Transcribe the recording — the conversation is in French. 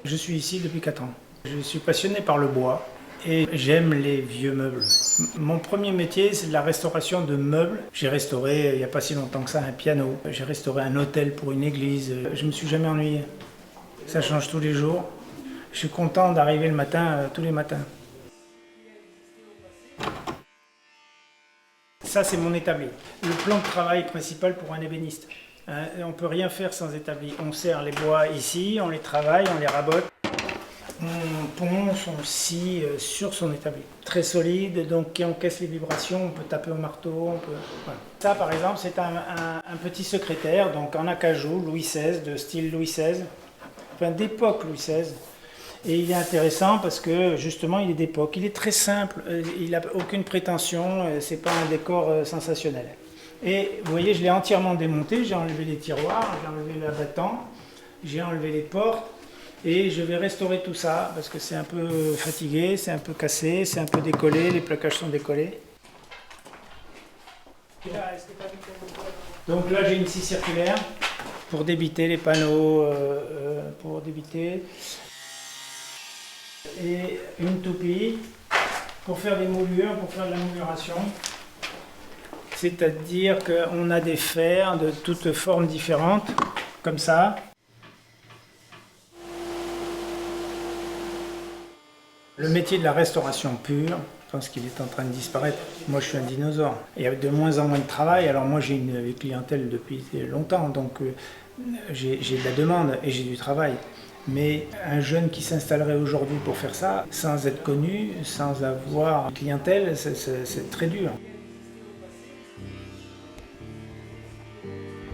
Je suis ici depuis 4 ans. Je suis passionné par le bois et j'aime les vieux meubles. Mon premier métier, c'est de la restauration de meubles. J'ai restauré, il n'y a pas si longtemps que ça, un piano. J'ai restauré un hôtel pour une église. Je me suis jamais ennuyé. Ça change tous les jours. Je suis content d'arriver le matin, tous les matins. Ça, c'est mon établi. Le plan de travail principal pour un ébéniste. On ne peut rien faire sans établi. On serre les bois ici, on les travaille, on les rabote. On ponce, on scie sur son établi. Très solide, donc qui encaisse les vibrations, on peut taper au marteau. Voilà. Ça, par exemple, c'est un petit secrétaire, donc en acajou, Louis XVI, de style Louis XVI, enfin d'époque Louis XVI. Et il est intéressant parce que justement il est d'époque, il est très simple, il n'a aucune prétention, c'est pas un décor sensationnel. Et vous voyez, je l'ai entièrement démonté, j'ai enlevé les tiroirs, j'ai enlevé l'abattant, j'ai enlevé les portes et je vais restaurer tout ça parce que c'est un peu fatigué, c'est un peu cassé, c'est un peu décollé, les plaquages sont décollés. Donc là j'ai une scie circulaire pour débiter les panneaux, pour débiter. Et une toupie pour faire des moulures, pour faire de la mouliration. C'est-à-dire qu'on a des fers de toutes formes différentes, comme ça. Le métier de la restauration pure, je pense qu'il est en train de disparaître. Moi, je suis un dinosaure. Il y a de moins en moins de travail. Alors moi, j'ai une clientèle depuis longtemps, donc j'ai de la demande et j'ai du travail. Mais un jeune qui s'installerait aujourd'hui pour faire ça, sans être connu, sans avoir une clientèle, c'est très dur.